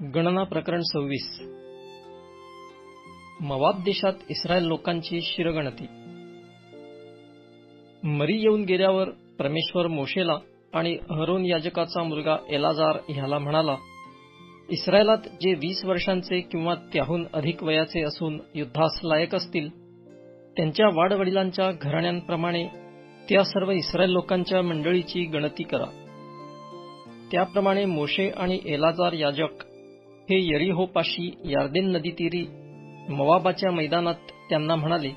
गणना प्रकरण 26. मोवाब देशात इस्रायल लोकांची शिरगणती. मरी येऊन गेल्यावर परमेश्वर मोशेला आणि अहरोन याजकाचा मुलगा एलाजार ह्याला म्हणाला, इस्रायलात जे 20 वर्षांचे किंवा त्याहून अधिक वयाचे असून युद्धास लायक असतील, त्यांच्या वाडवडिलांच्या घराण्यांप्रमाणे त्या सर्व इस्रायल लोकांच्या मंडळीची गणती करा. त्याप्रमाणे मोशे आणि एलाजार याजक हे यरीहोपाशी यार्देन नदीतीरी मोवाबाच्या मैदानात त्यांना म्हणाले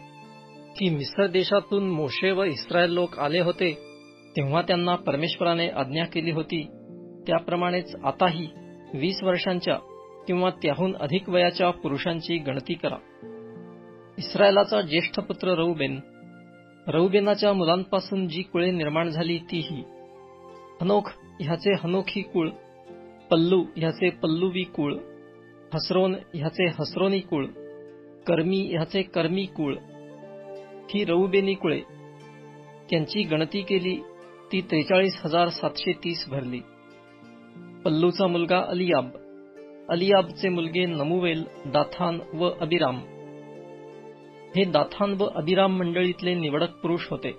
की मिस्र देशातून मोशे व इस्रायल लोक आले होते तेव्हा त्यांना परमेश्वराने आज्ञा केली होती, त्याप्रमाणेच आताही 20 वर्षांच्या किंवा त्याहून अधिक वयाच्या पुरुषांची गणती करा. इस्रायलाचा ज्येष्ठ पुत्र रौबेनाच्या मुलांपासून जी कुळे निर्माण झाली ती ही: हनोख ह्याचे हनोखी कुळ, पल्लू ह्याचे पल्लुवी कुळ, हसरोन ह्याचे हसरोनी कुळ, कर्मी ह्याचे कर्मी कुळ. ही रौबेनी कुळे. त्यांची गणती केली ती 43,730 भरली. पल्लूचा मुलगा अलियाबचे मुलगे नमुवेल, दाथान व अबिराम. हे दाथान व अबिराम मंडळीतले निवडक पुरुष होते.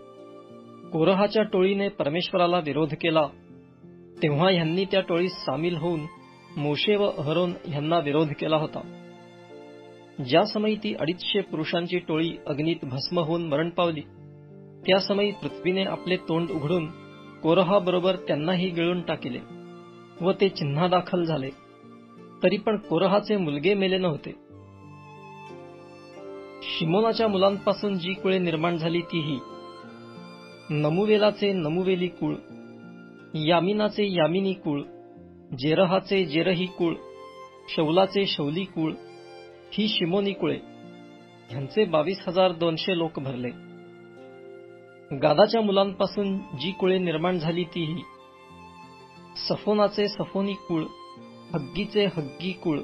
कोरहाच्या टोळीने परमेश्वराला विरोध केला तेव्हा ह्यांनी त्या टोळीत सामील होऊन मोशे व अहरोन ह्यांना विरोध केला होता. ज्या समयी ती 250 पुरुषांची टोळी अग्नीत भस्म होऊन मरण पावली, त्या समयी पृथ्वीने आपले तोंड उघडून कोरहाबरोबर त्यांनाही गिळून टाकिले व ते चिन्हादाखल झाले. तरी पण कोरहाचे मुलगे मेले नव्हते. शिमोनाच्या मुलांपासून जी कुळे निर्माण झाली ती ही: नमुवेलाचे नमुवेली कुळ, यामिनाचे यामिनी कुळ, जेरहाचे जेरही कुळ, शौलाचे शौली कुळ. ही शिमोनी कुळे. ह्यांचे 22,200 लोक भरले. गादाच्या मुलांपासून जी कुळे निर्माण झाली ती ही: सफोनाचे सफोनी कुळ, हग्गीचे हग्गी कुळ,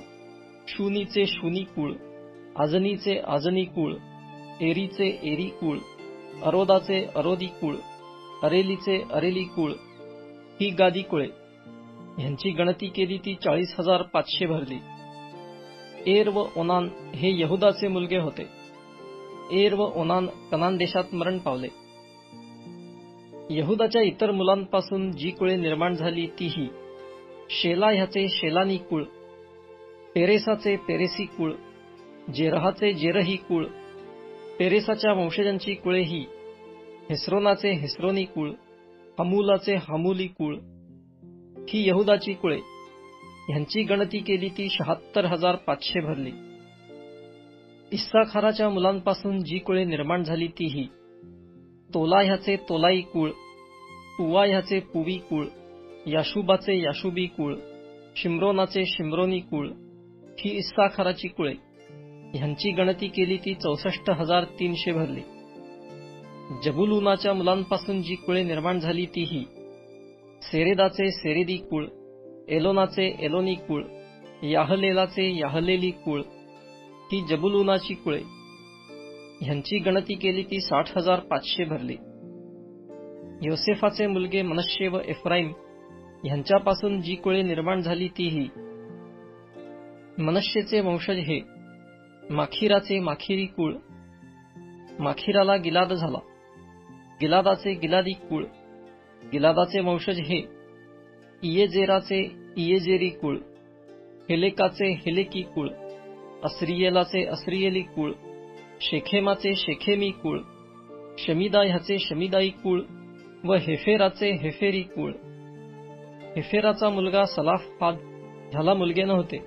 शूनीचे शूनी कुळ, आजनीचे आजनी कुळ, एरीचे एरी कुळ, अरोदाचे अरोदी कुळ, अरेलीचे अरेली कुळ. ही गादी कुळे. ह्यांची गणती केली ती 40,500 भरली. एर व ओनान हे यहुदाचे मुलगे होते. एर व ओनान कनान देशात मरण पावले. यहुदाच्या इतर मुलांपासून जी कुळे निर्माण झाली ती ही: शेला ह्याचे शेलानी कुळ, पेरेसाचे पेरेसी कुळ, जेरहाचे जेरही कुळ. पेरेसाच्या वंशजांची कुळे ही: हेस्रोनाचे हेस्रोनी कुळ, हमूलाचे हमूली कुळ. ही यहुदाची कुळे. ह्यांची गणती केली ती 76,500 भरली. इस्साखाराच्या मुलांपासून जी कुळे निर्माण झाली ती ही: तोला ह्याचे तोलाई कुळ, पुवा ह्याचे पुवी कुळ, याशुबाचे याशुबी कुळ, शिम्रोनाचे शिम्रोनी कुळ. ही इस्साखाराची कुळे. ह्यांची गणती केली ती 64,300 भरली. जबुलूनाच्या मुलांपासून जी कुळे निर्माण झाली ती ही: सेरेदाचे सेरेदी कुळ, एलोनाचे एलोनी कुळ, याहलेलाचे याहलेली कुळ. ही जबुलूनाची कुळे. ह्यांची गणती केली ती 60,500 भरली. योसेफाचे मुलगे मनश्शे व एफ्राईम ह्यांच्यापासून जी कुळे निर्माण झाली ती ही: मनश्शेचे वंशज हे: माखीराचे माखीरी कुळ, माखीराला गिलाद झाला. गिलादाचे गिलादी कुळ, गिलादाचे वंशज हे: इयेजेराचे इयेजेरी कुळ, हेलेकाचे हेलेकी कुळ, अस्रियेलाचे अस्रियेली कुळ, शेखेमाचे शेखेमी कुळ, शमिदा ह्याचे शमिदाई कुळ व हेफेराचे हेफेरी कुळ. हेफेराचा मुलगा सलाफहाद ह्याला मुलगे नव्हते,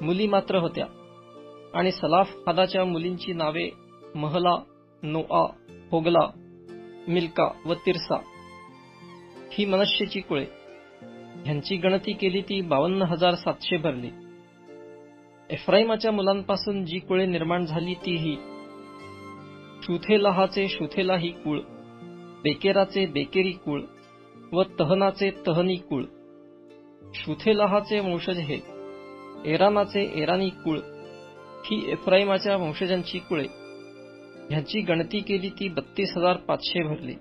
मुली मात्र होत्या. आणि सलाफहादाच्या मुलींची नावे महला, नोआ, होगला, मिल्का व तिर्सा. ही मनश्शेची कुळे. ह्यांची गणती केली ती 52,700 भरली. एफ्राईमाच्या मुलांपासून जी कुळे निर्माण झाली ती ही: शुथेलाहाचे शुथेलाही कुळ, बेकेराचे बेकेरी कुळ व तहनाचे तहनी कुळ. शुथेलाहाचे वंशज हे: एरानाचे एरानी कुळ. ही एफ्राईमाच्या वंशजांची कुळे. ह्यांची गणती केली ती 32,500 भरली.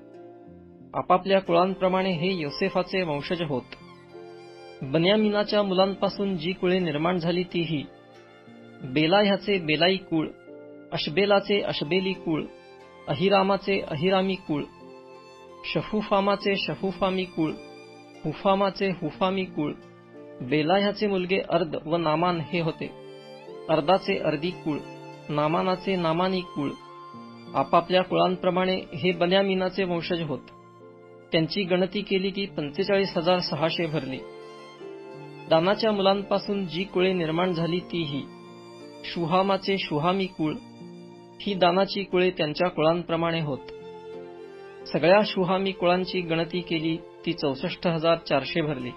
आपापल्या कुळांप्रमाणे हे योसेफाचे वंशज होत. बन्यामीनाच्या मुलांपासून जी कुळे निर्माण झाली तीही: बेला ह्याचे बेलाई कुळ, अशबेलाचे अशबेली कुळ, अहिरामाचे अहिरामी कुळ, शफुफामाचे शफुफामी कुळ, हुफामाचे हुफामी कुळ. बेला ह्याचे मुलगे अर्द व नामान हे होते. अर्दाचे अर्दी कुळ, नामानाचे नामानी कुळ. आपापल्या कुळांप्रमाणे हे बन्यामीनाचे वंशज होत. त्यांची गणती केली ती 45,600 भरली. दानाच्या मुलांपासून जी कुळे निर्माण झाली तीही: शुहामाचे शुहामी कुळ. ही दानाची कुळे त्यांच्या कुळांप्रमाणे होत. सगळ्या शुहामी कुळांची गणती केली ती 64,400 भरली.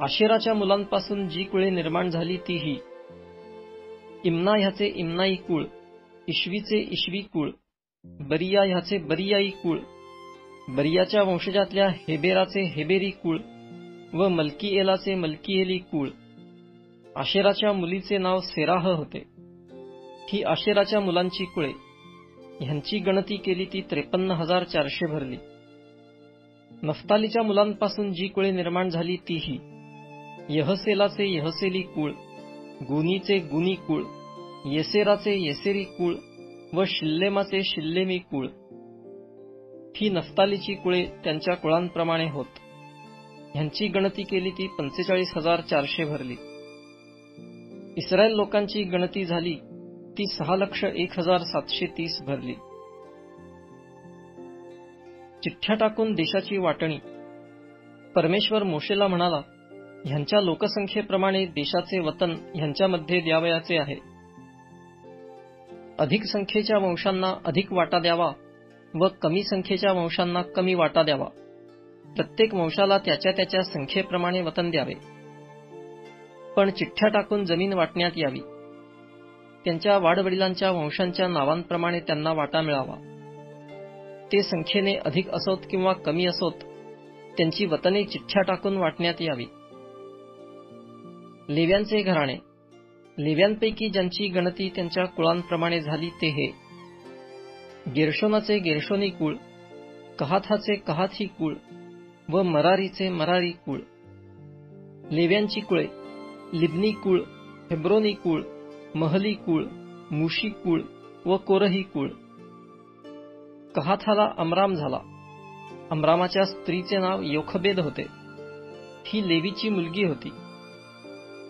आशेराच्या मुलांपासून जी कुळे निर्माण झाली तीही: इम्ना ह्याचे इम्नाई कुळ, इशवीचे इशवी कुळ, बरिया ह्याचे बरियाई कुळ, बरियाच्या वंशजातल्या हेबेराचे हेबेरी कुळ व मल्कीएलाचे मल्कीएली कुळ. आशेराच्या मुलीचे नाव सेराह होते. ही आशेराच्या मुलांची कुळे. ह्यांची गणती केली ती 53,400 भरली. नफ्तालीच्या मुलांपासून जी कुळे निर्माण झाली तीही: यहसेलाचे यहसेली कुळ, गुनीचे गुनी कुळ, येसेराचे येसेरी कुळ व शिल्लेमाचे शिल्लेमी कुळ. ही नफ्तालीची कुळे त्यांच्या कुळांप्रमाणे होत. ह्यांची गणती केली ती 45,400 भरली. इस्रायल लोकांची गणती झाली ती 6,01,730 भरली. चिठ्ठ्या टाकून देशाची वाटणी. परमेश्वर मोशेला म्हणाला, ह्यांच्या लोकसंख्येप्रमाणे देशाचे वतन ह्यांच्यामध्ये द्यावयाचे आहे. अधिक संख्येच्या वंशांना अधिक वाटा द्यावा व कमी संख्येच्या वंशांना कमी वाटा द्यावा. प्रत्येक वंशाला त्याच्या त्याच्या संख्येप्रमाणे वतन द्यावे. पण चिठ्ठ्या टाकून जमीन वाटण्यात यावी. त्यांच्या वाडवडिलांच्या वंशांच्या नावांप्रमाणे त्यांना वाटा मिळावा. ते संख्येने अधिक असोत किंवा कमी असोत, त्यांची वतने चिठ्ठ्या टाकून वाटण्यात यावी. लेव्यांचे घराणे. लेव्यांपैकी ज्यांची गणती त्यांच्या कुळांप्रमाणे झाली ते हे: गेर्शोनाचे गेर्शोनी कुळ, कहाताचे कहाती कुळ व मरारीचे मरारी कुळ. लेव्यांची कुळे: लिब्नी कुळ, हेब्रोनी कुळ, महली कुळ, मुशी कुळ व कोरही कुळ. कहाताला अमराम झाला. अमरामाच्या स्त्रीचे नाव योखबेद होते. ही लेवीची मुलगी होती.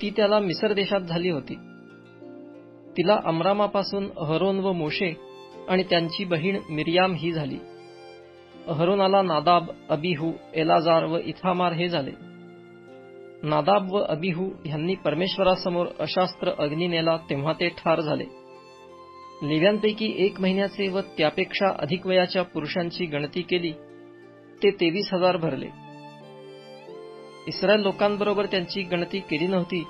ती त्याला मिसर देशात झाली होती. तिला अमरामापासून अहरोन व मोशे आणि त्यांची बहीण मिरियाम ही झाली. अहरोनाला नादाब, अबिहू, एलाजार व इथामार हे झाले. नादाब व अबिहू ह्यांनी परमेश्वरासमोर अशास्त्र अग्नी नेला तेव्हा ते ठार झाले. लेव्यांपैकी 1 महिन्याचे व त्यापेक्षा अधिक वयाच्या पुरुषांची गणती केली ते 23,000 भरले. इस्रायल लोकांबरोबर त्यांची गणती केली नव्हती,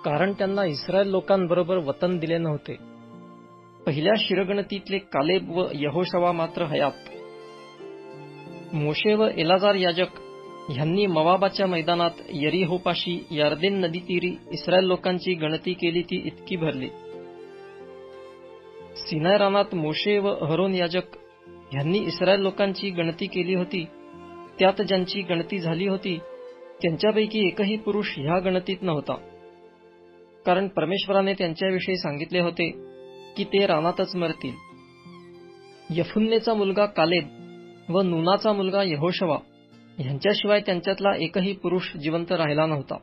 कारण त्यांना इस्रायल लोकांबरोबर वतन दिले नव्हते. पहिल्या शिरगणतीतले कालेब व यहोशवा मात्र हयात. मोशे व एलाजार याजक ह्यांनी मोवाबाच्या मैदानात यरीहोपाशी यार्देन नदीतीरी इस्रायल लोकांची गणती केली ती इतकी भरली. सिनाय रानात मोशे व अहरोन याजक ह्यांनी इस्रायल लोकांची गणती केली होती. त्यात ज्यांची गणती झाली होती त्यांच्यापैकी एकही पुरुष ह्या गणतीत नव्हता, कारण परमेश्वराने त्यांच्याविषयी सांगितले होते की ते रानातच मरतील. यफुन्नेचा मुलगा कालेब व नूनाचा मुलगा यहोशवा ह्यांच्याशिवाय त्यांच्यातला एकही पुरुष जिवंत राहिला नव्हता.